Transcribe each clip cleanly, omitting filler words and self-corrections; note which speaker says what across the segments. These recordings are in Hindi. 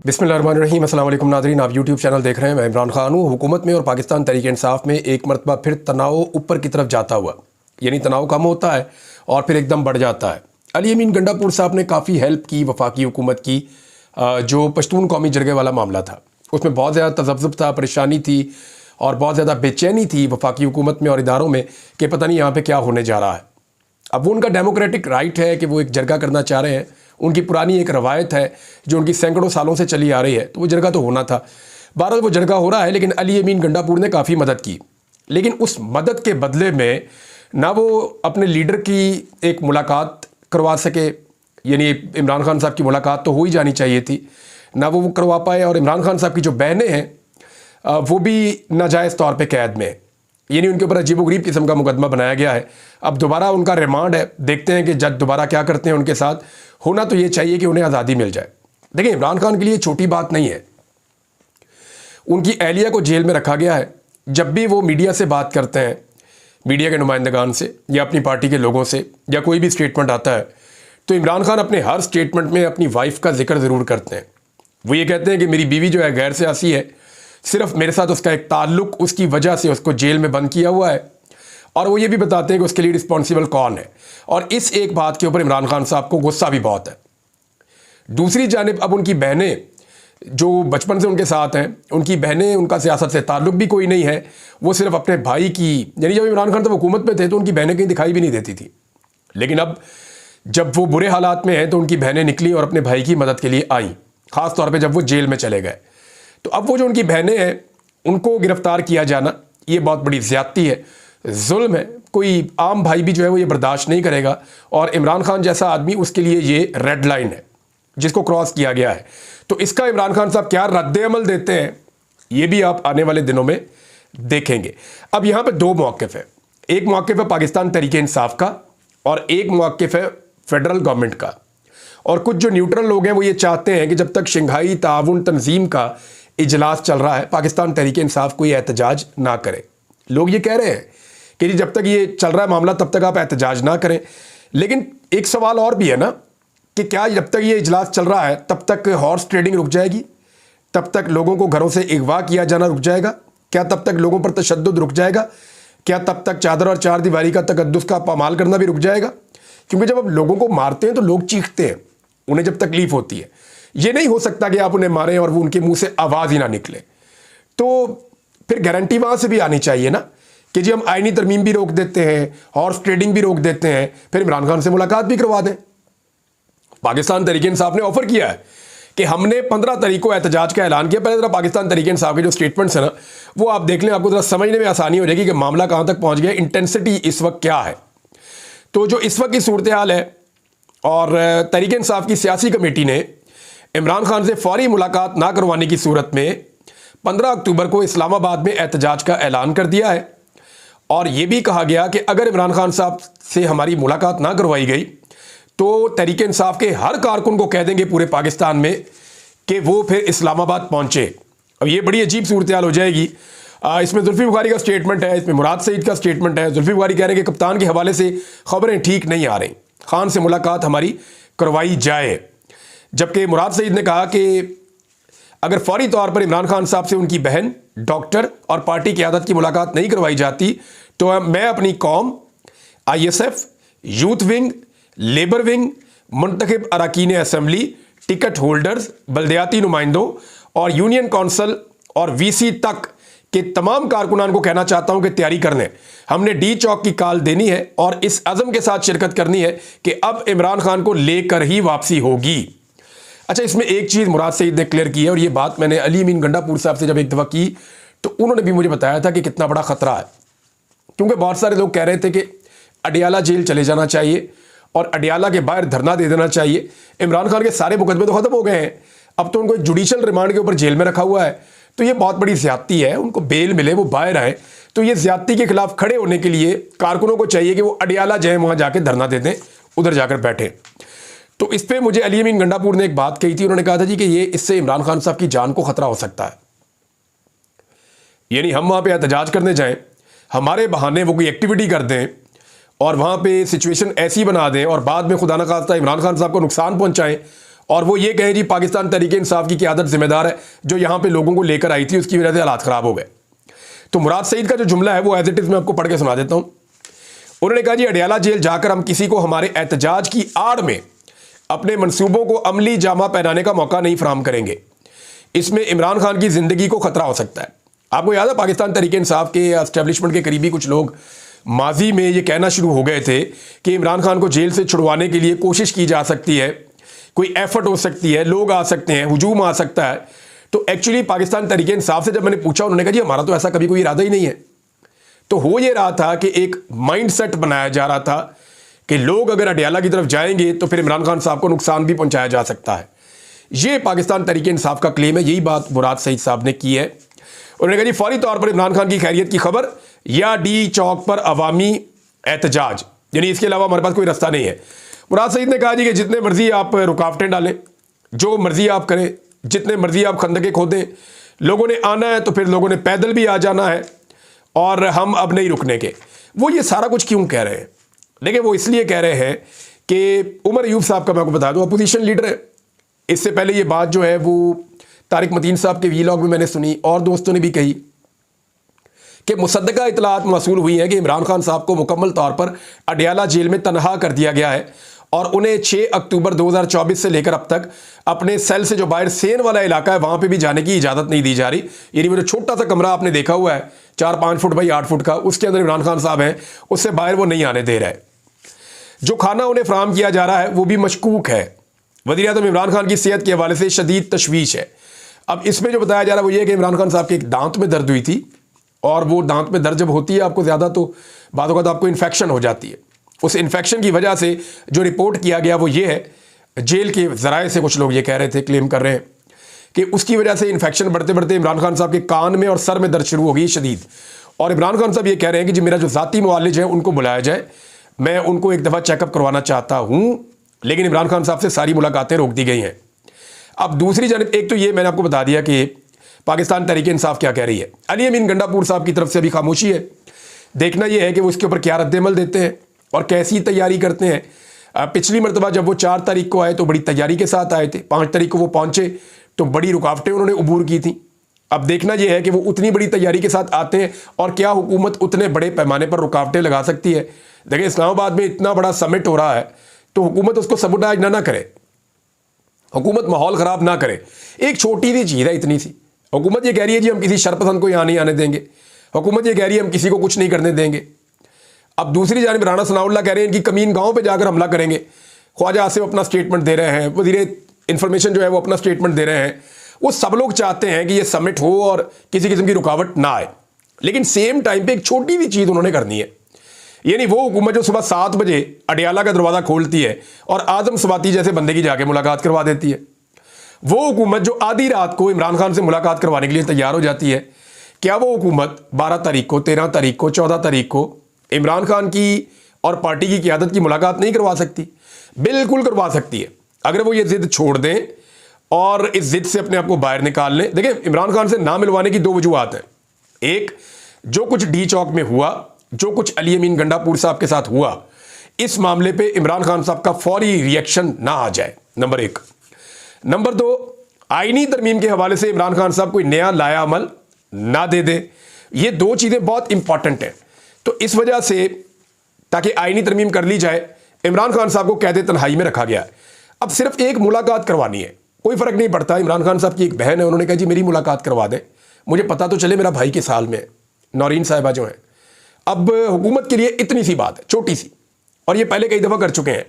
Speaker 1: बिस्मिल्लाहिर्रहमानिर्रहीम। अस्सलाम वालेकुम नाज़रीन, आप यूट्यूब चैनल देख रहे हैं। मैं इमरान खान हूँ। हुकूमत में और पाकिस्तान तहरीक इंसाफ में एक मरतबा फिर तनाव ऊपर की तरफ जाता हुआ, यानी तनाव कम होता है और फिर एकदम बढ़ जाता है। अली अमीन गंडापुर साहब ने काफ़ी हेल्प की वफाकी हुकूमत की। जो पश्तून कौमी जरगे वाला मामला था उसमें बहुत ज़्यादा तज़ब्ज़ुब था, परेशानी थी और बहुत ज़्यादा बेचैनी थी वफाकी हुकूमत में और इदारों में कि पता नहीं यहाँ पर क्या होने जा रहा है। अब वो उनका डेमोक्रेटिक राइट है कि वो एक जरगा करना चाह रहे हैं। उनकी पुरानी एक रवायत है जो उनकी सैकड़ों सालों से चली आ रही है, तो वो जरगा तो होना था। बहरहाल वो जरगा हो रहा है, लेकिन अली अमीन गंडापुर ने काफ़ी मदद की। लेकिन उस मदद के बदले में ना वो अपने लीडर की एक मुलाकात करवा सके, यानी इमरान खान साहब की मुलाकात तो हो ही जानी चाहिए थी, ना वो करवा पाए। और इमरान खान साहब की जो बहनें हैं वो भी नाजायज़ तौर पर कैद में, यानी उनके ऊपर अजीबोगरीब किस्म का मुकदमा बनाया गया है। अब दोबारा उनका रिमांड है, देखते हैं कि जज दोबारा क्या करते हैं उनके साथ। होना तो ये चाहिए कि उन्हें आज़ादी मिल जाए। देखिए, इमरान खान के लिए छोटी बात नहीं है, उनकी अहलिया को जेल में रखा गया है। जब भी वो मीडिया से बात करते हैं, मीडिया के नुमाइंदगान से या अपनी पार्टी के लोगों से, या कोई भी स्टेटमेंट आता है, तो इमरान खान अपने हर स्टेटमेंट में अपनी वाइफ का जिक्र ज़रूर करते हैं। वो ये कहते हैं कि मेरी बीवी जो है गैर सियासी है, सिर्फ मेरे साथ उसका एक ताल्लुक, उसकी वजह से उसको जेल में बंद किया हुआ है। और वो ये भी बताते हैं कि उसके लिए रिस्पॉन्सिबल कौन है। और इस एक बात के ऊपर इमरान खान साहब को गुस्सा भी बहुत है। दूसरी जानिब अब उनकी बहनें जो बचपन से उनके साथ हैं, उनकी बहनें, उनका सियासत से ताल्लुक भी कोई नहीं है। वो सिर्फ अपने भाई की, यानी जब इमरान खान तब हुकूमत में थे तो उनकी बहनें कहीं दिखाई भी नहीं देती थी, लेकिन अब जब वो बुरे हालात में हैं तो उनकी बहनें निकली और अपने भाई की मदद के लिए आई, ख़ास तौर पर जब वो जेल में चले गए। तो अब वो जो उनकी बहनें हैं उनको गिरफ्तार किया जाना, ये बहुत बड़ी ज़्यादती है, जुल्म है। कोई आम भाई भी जो है वो ये बर्दाश्त नहीं करेगा। और इमरान खान जैसा आदमी, उसके लिए ये रेड लाइन है जिसको क्रॉस किया गया है। तो इसका इमरान खान साहब क्या रद्द-ए-अमल देते हैं, ये भी आप आने वाले दिनों में देखेंगे। अब यहाँ पे दो मौक़िफ़ है। एक मौक़िफ़ है पाकिस्तान तहरीक इंसाफ का और एक मौक़िफ़ है फेडरल गवर्नमेंट का। और कुछ जो न्यूट्रल लोग हैं वो ये चाहते हैं कि जब तक शंघाई ताउन तंजीम का इजलास चल रहा है, पाकिस्तान तहरीक इंसाफ कोई एहतजाज ना करे। लोग ये कह रहे हैं कि जी जब तक ये चल रहा है मामला तब तक आप एहतजाज ना करें। लेकिन एक सवाल और भी है ना कि क्या जब तक ये इजलास चल रहा है तब तक हॉर्स ट्रेडिंग रुक जाएगी? तब तक लोगों को घरों से अगवा किया जाना रुक जाएगा? क्या तब तक लोगों पर तशद्दुद रुक जाएगा? क्या तब तक चादर और चार दीवारी का तकद्दुस का पामाल करना भी रुक जाएगा? क्योंकि जब आप लोगों को मारते हैं तो लोग चीखते हैं, उन्हें जब तकलीफ होती है। ये नहीं हो सकता कि आप उन्हें मारें और वो उनके मुंह से आवाज़ ही ना निकले। तो फिर गारंटी वहाँ से भी आनी चाहिए ना कि जी हम आईनी तरमीम भी रोक देते हैं, हॉर्स ट्रेडिंग भी रोक देते हैं, फिर इमरान खान से मुलाकात भी करवा दें। पाकिस्तान तहरीक इंसाफ ने ऑफर किया है कि हमने 15 तारीख को एहतजाज का ऐलान किया। पहले जरा पाकिस्तान तहरीक इंसाफ के जो स्टेटमेंट्स हैं ना वो आप देख लें, आपको जरा समझने में आसानी हो जाएगी कि मामला कहाँ तक पहुँच गया, इंटेंसिटी इस वक्त क्या है। तो जो इस वक्त की सूरत हाल है, और तहरीक इंसाफ की सियासी कमेटी ने इमरान खान से फौरी मुलाकात ना करवाने की सूरत में 15 अक्टूबर को इस्लामाबाद में एहतजाज का ऐलान कर दिया है। और ये भी कहा गया कि अगर इमरान खान साहब से हमारी मुलाकात ना करवाई गई तो तहरीक इंसाफ के हर कारकुन को कह देंगे पूरे पाकिस्तान में कि वो फिर इस्लामाबाद पहुंचे। अब ये बड़ी अजीब सूरत हाल हो जाएगी। इसमें जुल्फी बुखारी का स्टेटमेंट है, इसमें मुराद सईद का स्टेटमेंट है। जुल्फी बुखारी कह रहे हैं कि कप्तान के हवाले से खबरें ठीक नहीं आ रही, खान से मुलाकात हमारी करवाई जाए। जबकि मुराद सईद ने कहा कि अगर फौरी तौर पर इमरान खान साहब से उनकी बहन, डॉक्टर और पार्टी क़यादत की मुलाकात नहीं करवाई जाती तो मैं अपनी कौम, ISF, youth wing, labour wing, मुंतखब अरकान असम्बली, टिकट होल्डर्स, बल्दियाती नुमाइंदों और यूनियन कौंसल और VC तक के तमाम कारकुनान को कहना चाहता हूं कि तैयारी कर लें। हमने D चौक की कॉल देनी है और इस अज़म के साथ शिरकत करनी है कि अब इमरान खान को लेकर ही वापसी होगी। अच्छा, इसमें एक चीज़ मुराद सईद ने क्लियर की है, और ये बात मैंने अली अमीन गंडापुर साहब से जब एक दफ़ा की तो उन्होंने भी मुझे बताया था कि कितना बड़ा ख़तरा है। क्योंकि बहुत सारे लोग कह रहे थे कि अडियाला जेल चले जाना चाहिए और अडियाला के बाहर धरना दे देना चाहिए। इमरान खान के सारे मुकदमे तो ख़त्म हो गए हैं, अब तो उनको एक जुडिशल रिमांड के ऊपर जेल में रखा हुआ है। तो ये बहुत बड़ी ज़्यादती है, उनको बेल मिले, वो बाहर आए। तो ये ज़्यादती के खिलाफ खड़े होने के लिए कारकुनों को चाहिए कि वो अडियाला जाए, वहाँ जाके धरना दे दें, उधर जाकर बैठें। तो इस पर मुझे अली अमीन गंडापुर ने एक बात कही थी। उन्होंने कहा था जी कि ये इससे इमरान खान साहब की जान को ख़तरा हो सकता है। यानी हम वहाँ पे एहतजाज करने जाएं, हमारे बहाने वो कोई एक्टिविटी कर दें और वहाँ पे सिचुएशन ऐसी बना दें और बाद में खुदा न खास्ता इमरान खान साहब को नुकसान पहुँचाएं और वो ये कहे जी पाकिस्तान तहरीक इंसाफ की क़यादत जिम्मेदार है, जो यहाँ पे लोगों को लेकर आई थी उसकी वजह से हालात ख़राब हो गए। तो मुराद सईद का जो जुमला है वो एज इट इज़ मैं आपको पढ़ के सुना देता हूँ। उन्होंने कहा जी अडियाला जेल जाकर हम किसी को हमारे एहतजाज की आड़ में अपने मंसूबों को अमली जामा पहनाने का मौका नहीं फराहम करेंगे। इसमें इमरान खान की ज़िंदगी को ख़तरा हो सकता है। आपको याद है पाकिस्तान तहरीक इंसाफ के एस्टेब्लिशमेंट के करीबी कुछ लोग माजी में ये कहना शुरू हो गए थे कि इमरान खान को जेल से छुड़वाने के लिए कोशिश की जा सकती है, कोई एफर्ट हो सकती है, लोग आ सकते हैं, हुजूम आ सकता है। तो एक्चुअली पाकिस्तान तहरीक इंसाफ से जब मैंने पूछा, उन्होंने कहा जी हमारा तो ऐसा कभी कोई इरादा ही नहीं है। तो हो ये रहा था कि एक माइंडसेट बनाया जा रहा था कि लोग अगर अडियाला की तरफ जाएंगे तो फिर इमरान खान साहब को नुकसान भी पहुंचाया जा सकता है। ये पाकिस्तान तहरीक इंसाफ का क्लेम है। यही बात मुराद सईद साहब ने की है। उन्होंने कहा जी फौरी तौर पर इमरान खान की खैरियत की खबर या डी चौक पर अवामी एहतजाज, यानी इसके अलावा हमारे पास कोई रास्ता नहीं है। मुराद सईद ने कहा जी कि जितने मर्जी आप रुकावटें डालें, जो मर्जी आप करें, जितने मर्जी आप खंदके खोदें, लोगों ने आना है तो फिर लोगों ने पैदल भी आ जाना है और हम अब नहीं रुकने के। वो ये सारा कुछ क्यों कह रहे हैं? देखिए वो इसलिए कह रहे हैं कि उमर अयूब साहब का मैं आपको बता दूं अपोजिशन लीडर है। इससे पहले ये बात जो है वो तारिक मतीन साहब के वीलॉग में मैंने सुनी और दोस्तों ने भी कही कि मुसद्दका इतलात मौसूल हुई है कि इमरान खान साहब को मुकम्मल तौर पर अडियाला जेल में तनहा कर दिया गया है और उन्हें 6 अक्टूबर 2024 से लेकर अब तक अपने सेल से जो बाहर सेन वाला इलाका है वहां पे भी जाने की इजाज़त नहीं दी जा रही। यानी वो जो छोटा सा कमरा आपने देखा हुआ है 4-5 फुट बाई 8 फुट का, उसके अंदर इमरान खान साहब हैं, उससे बाहर वो नहीं आने दे रहा है। जो खाना उन्हें फराहम किया जा रहा है वो भी मशकूक है। वज़ीर-ए-आज़म इमरान खान की सेहत के हवाले से शदीद तशवीश है। अब इसमें जो बताया जा रहा है वो ये है कि इमरान खान साहब के एक दांत में दर्द हुई थी और वो दांत में दर्द जब होती है आपको ज़्यादा तो बातों का तो आपको इन्फेक्शन हो जाती है। उस इन्फेक्शन की वजह से जो रिपोर्ट किया गया वो ये है, जेल के ज़राए से कुछ लोग ये कह रहे थे, क्लेम कर रहे हैं कि उसकी वजह से इन्फेक्शन बढ़ते बढ़ते इमरान खान साहब के कान में और सर में दर्द शुरू हो गई शदीद। और इमरान खान साहब ये कह रहे हैं कि जो मेरा जो ज़ाती मुआलिज है उनको बुलाया जाए, मैं उनको एक दफ़ा चेकअप करवाना चाहता हूँ, लेकिन इमरान खान साहब से सारी मुलाकातें रोक दी गई हैं। अब दूसरी जानिब एक तो ये मैंने आपको बता दिया कि पाकिस्तान तहरीक इंसाफ क्या कह रही है। अली अमीन गंडापुर साहब की तरफ से अभी खामोशी है। देखना यह है कि वो इसके ऊपर क्या रद्द-ए-अमल देते हैं और कैसी तैयारी करते हैं। पिछली मरतबा जब वो 4 तारीख को आए तो बड़ी तैयारी के साथ आए थे, 5 तारीख को वो पहुंचे तो बड़ी रुकावटें उन्होंने अबूर की थी। अब देखना यह है कि वो उतनी बड़ी तैयारी के साथ आते हैं और क्या हुकूमत उतने बड़े पैमाने पर रुकावटें लगा सकती है। देखिए इस्लामाबाद में इतना बड़ा समिट हो रहा है तो हुकूमत उसको सबुटाइज ना करे, हुकूमत माहौल ख़राब ना करे। एक छोटी सी चीज़ है, इतनी सी। हुकूमत ये कह रही है जी हम किसी शरपसंद को यहाँ नहीं आने देंगे, हुकूमत ये कह रही है हम किसी को कुछ नहीं करने देंगे। अब दूसरी जानिब राना सनाउल्लाह कह रहे हैं इनकी कमीन गांव पे जाकर हमला करेंगे। ख्वाजा आसिफ अपना स्टेटमेंट दे रहे हैं, वज़ीर इंफॉर्मेशन जो है वो अपना स्टेटमेंट दे रहे हैं। वो सब लोग चाहते हैं कि ये समिट हो और किसी किस्म की रुकावट ना आए, लेकिन सेम टाइम पे एक छोटी सी चीज़ उन्होंने करनी है। यानी वो हुकूमत जो सुबह 7 बजे अडियाला का दरवाज़ा खोलती है और आजम स्वाति जैसे बंदे की जाके मुलाकात करवा देती है, वो हुकूमत जो आधी रात को इमरान खान से मुलाकात करवाने के लिए तैयार हो जाती है, क्या वो हुकूमत 12 तारीख को, 13 तारीख को, 14 तारीख को इमरान खान की और पार्टी की क़यादत की मुलाकात नहीं करवा सकती? बिल्कुल करवा सकती है, अगर वो ये ज़िद छोड़ दें और इस ज़िद से अपने आप को बाहर निकाल लें। देखिए इमरान खान से ना मिलवाने की 2 वजूहात हैं। एक, जो कुछ डी चौक में हुआ, जो कुछ अली अमीन गंडापुर साहब के साथ हुआ, इस मामले पे इमरान खान साहब का फौरी रिएक्शन ना आ जाए, नंबर 1। नंबर 2, आईनी तरमीम के हवाले से इमरान खान साहब कोई नया लाया अमल ना दे दे। ये 2 चीज़ें बहुत इंपॉर्टेंट हैं। तो इस वजह से ताकि आईनी तरमीम कर ली जाए, इमरान खान साहब को कैद तन्हाई में रखा गया है। अब सिर्फ एक मुलाकात करवानी है, कोई फ़र्क नहीं पड़ता। इमरान खान साहब की एक बहन है, उन्होंने कहा जी मेरी मुलाकात करवा दें, मुझे पता तो चले मेरा भाई किस हाल में है। नौरीन साहिबा जो है, अब हुकूमत के लिए इतनी सी बात है, छोटी सी, और ये पहले कई दफ़ा कर चुके हैं।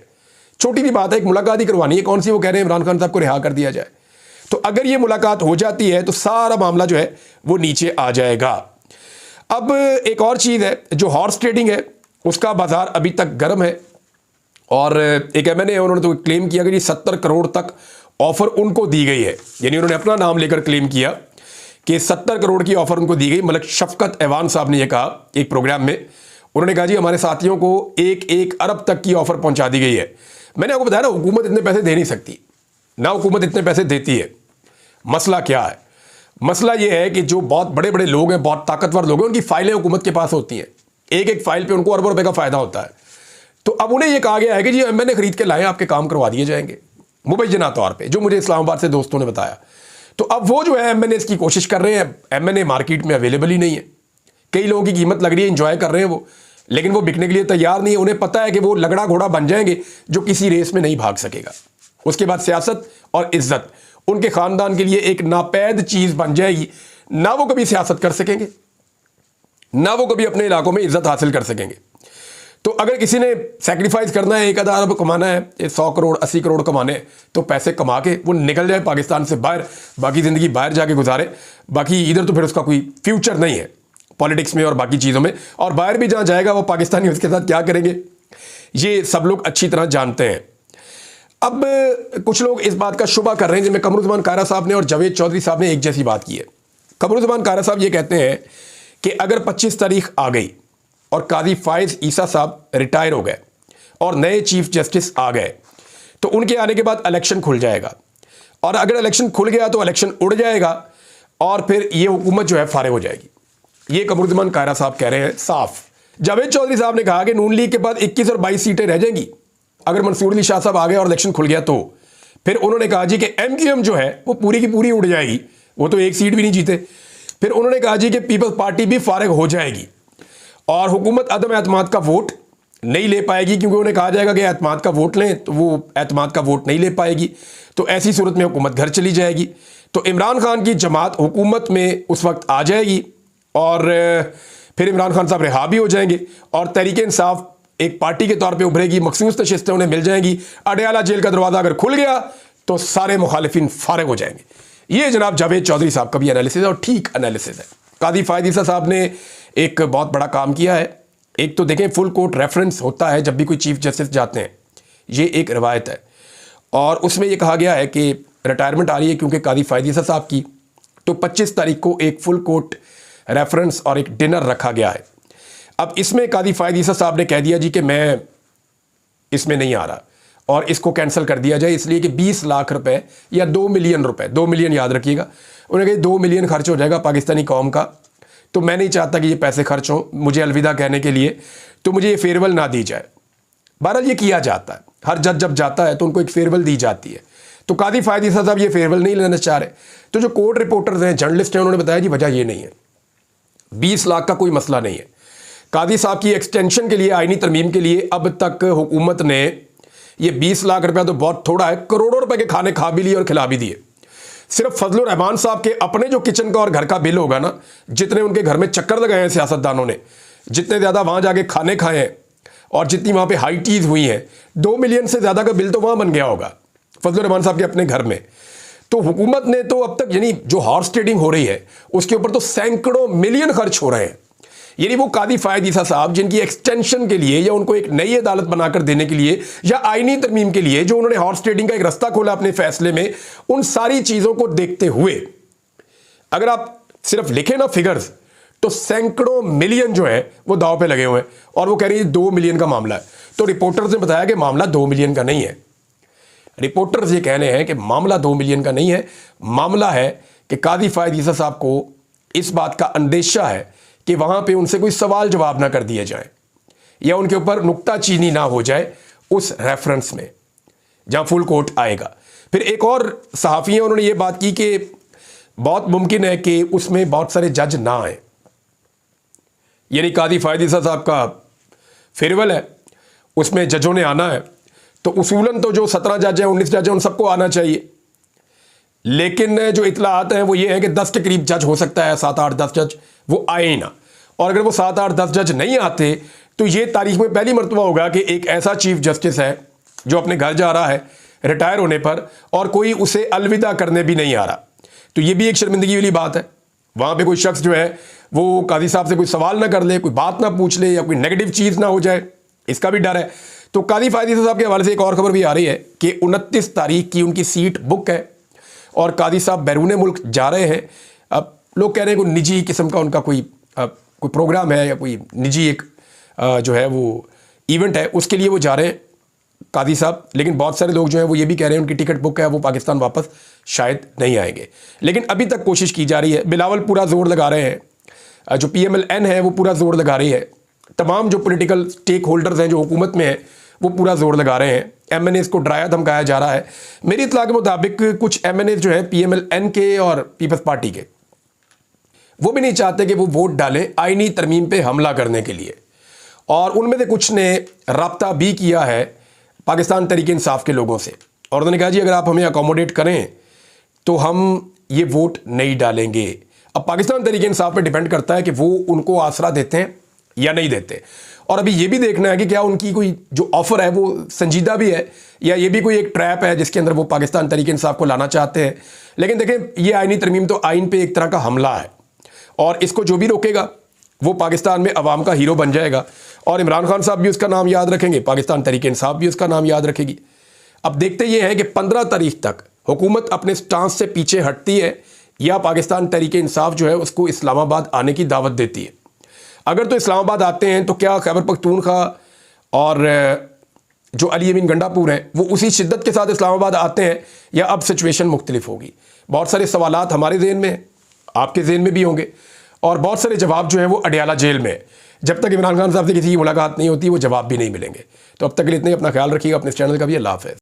Speaker 1: छोटी सी बात है, एक मुलाकात ही करवानी है। कौन सी? वो कह रहे हैं इमरान खान साहब को रिहा कर दिया जाए। तो अगर ये मुलाकात हो जाती है तो सारा मामला जो है वो नीचे आ जाएगा। अब एक और चीज़ है, जो हॉर्स ट्रेडिंग है उसका बाजार अभी तक गर्म है और एक एमएनए है, उन्होंने तो क्लेम किया कि जी 70 करोड़ तक ऑफर उनको दी गई है। यानी उन्होंने अपना नाम लेकर क्लेम किया कि 70 करोड़ की ऑफर उनको दी गई। मलिक शफकत ऐवान साहब ने यह कहा एक प्रोग्राम में, उन्होंने कहा जी हमारे साथियों को 1 अरब तक की ऑफर पहुंचा दी गई है। मैंने आपको बताया ना, हुकूमत इतने पैसे दे नहीं सकती, ना हुकूमत इतने पैसे देती है। मसला क्या है? मसला यह है कि जो बहुत बड़े बड़े लोग हैं, बहुत ताकतवर लोग हैं, उनकी फाइलें हुकूमत के पास होती हैं। एक फाइल पे उनको अरबों रुपए का फायदा होता है। तो अब उन्हें यह कहा गया है कि जी मैंने खरीद के लाए, आपके काम करवा दिए जाएंगे। मुबैना तौर पे, जो मुझे इस्लामाबाद से दोस्तों ने बताया। तो अब वो जो है एमएनएस की कोशिश कर रहे हैं, एमएनए मार्केट में अवेलेबल ही नहीं है, कई लोगों की कीमत लग रही है, इंजॉय कर रहे हैं वो, लेकिन वो बिकने के लिए तैयार नहीं है। उन्हें पता है कि वो लगड़ा घोड़ा बन जाएंगे जो किसी रेस में नहीं भाग सकेगा। उसके बाद सियासत और इज्जत उनके खानदान के लिए एक नापैद चीज बन जाएगी, ना वो कभी सियासत कर सकेंगे, ना वो कभी अपने इलाकों में इज्जत हासिल कर सकेंगे। तो अगर किसी ने सेक्रीफाइस करना है, 1,000 अरब कमाना है, 100 करोड़ 80 करोड़ कमाने, तो पैसे कमा के वो निकल जाए पाकिस्तान से बाहर, बाकी ज़िंदगी बाहर जाके गुजारे। बाकी इधर तो फिर उसका कोई फ्यूचर नहीं है पॉलिटिक्स में और बाकी चीज़ों में, और बाहर भी जहाँ जाएगा वो पाकिस्तानी उसके साथ क्या करेंगे ये सब लोग अच्छी तरह जानते हैं। अब कुछ लोग इस बात का शुबा कर रहे हैं, जिनमें कमरुज़्ज़मान कारा साहब ने और जावेद चौधरी साहब ने एक जैसी बात की है। कमरुज़्ज़मान कारा साहब ये कहते हैं कि अगर 25 तारीख आ गई और काजी फायज ईसा साहब रिटायर हो गए और नए चीफ जस्टिस आ गए, तो उनके आने के बाद इलेक्शन खुल जाएगा, और अगर इलेक्शन खुल गया तो इलेक्शन उड़ जाएगा और फिर ये हुकूमत जो है फारिग हो जाएगी। ये कमरुज़्ज़मान कारा साहब कह रहे हैं साफ। जावेद चौधरी साहब ने कहा कि नून लीग के पास 21 और 22 सीटें रह जाएंगी अगर मंसूर अली शाह साहब आ गए और इलेक्शन खुल गया तो। फिर उन्होंने कहा जी कि एमक्यूएम जो है वो पूरी की पूरी उड़ जाएगी, वो तो एक सीट भी नहीं जीते। फिर उन्होंने कहा जी कि पीपल्स पार्टी भी फारिग हो जाएगी और हुकूमत अदम एतमाद का वोट नहीं ले पाएगी, क्योंकि उन्हें कहा जाएगा कि एतमाद का वोट लें, तो वो एतमाद का वोट नहीं ले पाएगी, तो ऐसी सूरत में हुकूमत घर चली जाएगी। तो इमरान खान की जमात हुकूमत में उस वक्त आ जाएगी और फिर इमरान खान साहब रिहा भी हो जाएंगे और तहरीक इंसाफ एक पार्टी के तौर पे उभरेगी, मखसूस नशिस्तें उन्हें मिल जाएंगी। अडयाला जेल का दरवाज़ा अगर खुल गया तो सारे मुखालिफिन फारिग हो जाएंगे। ये जनाब जावेद चौधरी साहब का भी एनालिसिस है और ठीक एनालिसिस है। काजी फायद ईसा साहब ने एक बहुत बड़ा काम किया है। एक तो देखें फुल कोर्ट रेफरेंस होता है जब भी कोई चीफ जस्टिस जाते हैं, ये एक रवायत है, और उसमें यह कहा गया है कि रिटायरमेंट आ रही है क्योंकि काजी फायद ईसा साहब की, तो 25 तारीख को एक फुल कोर्ट रेफरेंस और एक डिनर रखा गया है। अब इसमें काजी फायद ईसा साहब ने कह दिया जी कि मैं इसमें नहीं आ रहा और इसको कैंसिल कर दिया जाए, इसलिए कि 20 लाख रुपए या 2 मिलियन रुपए, 2 मिलियन याद रखिएगा, उन्होंने कहा 2 मिलियन खर्च हो जाएगा पाकिस्तानी कौम का, तो मैं नहीं चाहता कि ये पैसे खर्च हो मुझे अलविदा कहने के लिए, तो मुझे ये फेयरवेल ना दी जाए। बहरहाल ये किया जाता है, हर जज जब जाता है तो उनको एक फेयरवेल दी जाती है, तो काजी फायद ईसा साहब ये फेयरवेल नहीं लेना चाह रहे। तो जो कोर्ट रिपोर्टर्स हैं, जर्नलिस्ट हैं, उन्होंने बताया जी वजह ये नहीं है, 20 लाख का कोई मसला नहीं है। काजी साहब की एक्सटेंशन के लिए, आईनी तरमीम के लिए अब तक हुकूमत ने ये 20 लाख रुपया तो बहुत थोड़ा है, करोड़ों रुपए के खाने खा भी लिए और खिला भी दिए। सिर्फ फजलुर रहमान साहब के अपने जो किचन का और घर का बिल होगा ना, जितने उनके घर में चक्कर लगाए हैं सियासतदानों ने, जितने ज़्यादा वहाँ जाके खाने खाए हैं और जितनी वहाँ पे हाई टीज हुई हैं, 2 मिलियन से ज़्यादा का बिल तो वहाँ बन गया होगा फजलुर रहमान साहब के अपने घर में। तो हुकूमत ने तो अब तक, यानी जो हॉर्स ट्रेडिंग हो रही है उसके ऊपर तो सैकड़ों मिलियन खर्च हो रहे हैं। यानी वो काजी फायद ईसा साहब जिनकी एक्सटेंशन के लिए या उनको एक नई अदालत बनाकर देने के लिए या आईनी तरमीम के लिए जो उन्होंने हॉर्स ट्रेडिंग का एक रास्ता खोला अपने फैसले में, उन सारी चीजों को देखते हुए अगर आप सिर्फ लिखें ना फिगर्स, तो सैकड़ों मिलियन जो है वो दांव पे लगे हुए हैं और वो कह रही है 2 मिलियन का मामला है। तो रिपोर्टर्स ने बताया कि मामला 2 मिलियन का नहीं है। रिपोर्टर्स ये कहने हैं कि मामला 2 मिलियन का नहीं है, मामला है कि काजी फायद ईसा साहब को इस बात का अंदेशा है कि वहां पे उनसे कोई सवाल जवाब ना कर दिए जाए या उनके ऊपर नुक्ताचीनी ना हो जाए उस रेफरेंस में जहां फुल कोर्ट आएगा। फिर एक और सहाफ़ी हैं, उन्होंने ये बात की कि बहुत मुमकिन है कि उसमें बहुत सारे जज ना आए, यानी काजी फायद ईसा साहब का फेयरवेल है, उसमें जजों ने आना है, तो उसूलन तो जो 17 जज हैं, 19 जज हैं, उन सबको आना चाहिए। लेकिन जो इतलात हैं वो ये है कि 10 के करीब जज हो सकता है, 7, 8, 10 जज वो आए ही ना। और अगर वो 7, 8, 10 जज नहीं आते तो ये तारीख में पहली मरतबा होगा कि एक ऐसा चीफ जस्टिस है जो अपने घर जा रहा है रिटायर होने पर और कोई उसे अलविदा करने भी नहीं आ रहा। तो ये भी एक शर्मिंदगी वाली बात है। वहाँ पे कोई शख्स जो है वो काजी साहब से कोई सवाल ना कर ले, कोई बात ना पूछ ले या कोई नेगेटिव चीज़ ना हो जाए, इसका भी डर है। तो काजी फायद ईसा साहब के हवाले से एक और खबर भी आ रही है कि 29 तारीख की उनकी सीट बुक है और काजी साहब बैरून मुल्क जा रहे हैं। अब लोग कह रहे हैं कोई निजी किस्म का उनका कोई प्रोग्राम है या कोई निजी एक जो है वो इवेंट है, उसके लिए वो जा रहे हैं काजी साहब। लेकिन बहुत सारे लोग जो हैं वो ये भी कह रहे हैं उनकी टिकट बुक है, वो पाकिस्तान वापस शायद नहीं आएंगे। लेकिन अभी तक कोशिश की जा रही है, बिलावल पूरा जोर लगा रहे हैं, जो PMLN है वो पूरा जोर लगा रही है, तमाम जो पॉलिटिकल स्टेक होल्डर्स हैं जो हुकूमत में हैं वो पूरा जोर लगा रहे हैं। MNAs को डराया धमकाया जा रहा है। मेरी इत्तला के मुताबिक कुछ MNAs जो है PMLN के और पीपल्स पार्टी के, वो भी नहीं चाहते कि वो वोट डालें आईनी तरमीम पे हमला करने के लिए, और उनमें से कुछ ने राब्ता भी किया है पाकिस्तान तहरीक इंसाफ के लोगों से, और उन्होंने कहा जी अगर आप हमें अकोमोडेट करें तो हम ये वोट नहीं डालेंगे। अब पाकिस्तान तहरीक इंसाफ पे डिपेंड करता है कि वो उनको आसरा देते हैं या नहीं देते, और अभी ये भी देखना है कि क्या उनकी कोई जो ऑफ़र है वो संजीदा भी है या ये भी कोई एक ट्रैप है जिसके अंदर वो पाकिस्तान तहरीक इंसाफ को लाना चाहते हैं। लेकिन देखें, ये आईनी तरमीम तो आइन पे एक तरह का हमला है, और इसको जो भी रोकेगा वो पाकिस्तान में अवाम का हीरो बन जाएगा, और इमरान खान साहब भी उसका नाम याद रखेंगे, पाकिस्तान तहरीक इंसाफ भी उसका नाम याद रखेगी। अब देखते ये हैं कि 15 तारीख तक हुकूमत अपने स्टांस से पीछे हटती है या पाकिस्तान तहरीक इंसाफ जो है उसको इस्लामाबाद आने की दावत देती है। अगर तो इस्लामाबाद आते हैं तो क्या खैबर पख्तूनख्वा और जो अली अमीन गंडापुर हैं वो उसी शिद्दत के साथ इस्लामाबाद आते हैं, या अब सिचुएशन मुख्तलिफ होगी? बहुत सारे सवालात हमारे ज़हन में हैं, आपके ज़हन में भी होंगे, और बहुत सारे जवाब जो है वो अडियाला जेल में है। जब तक इमरान खान साहब से किसी की मुलाकात नहीं होती वो जवाब भी नहीं मिलेंगे। तो अब तक के लिए इतना ही। अपना ख्याल रखिएगा, अपने इस चैनल का भी। अल्लाह हाफ़िज़।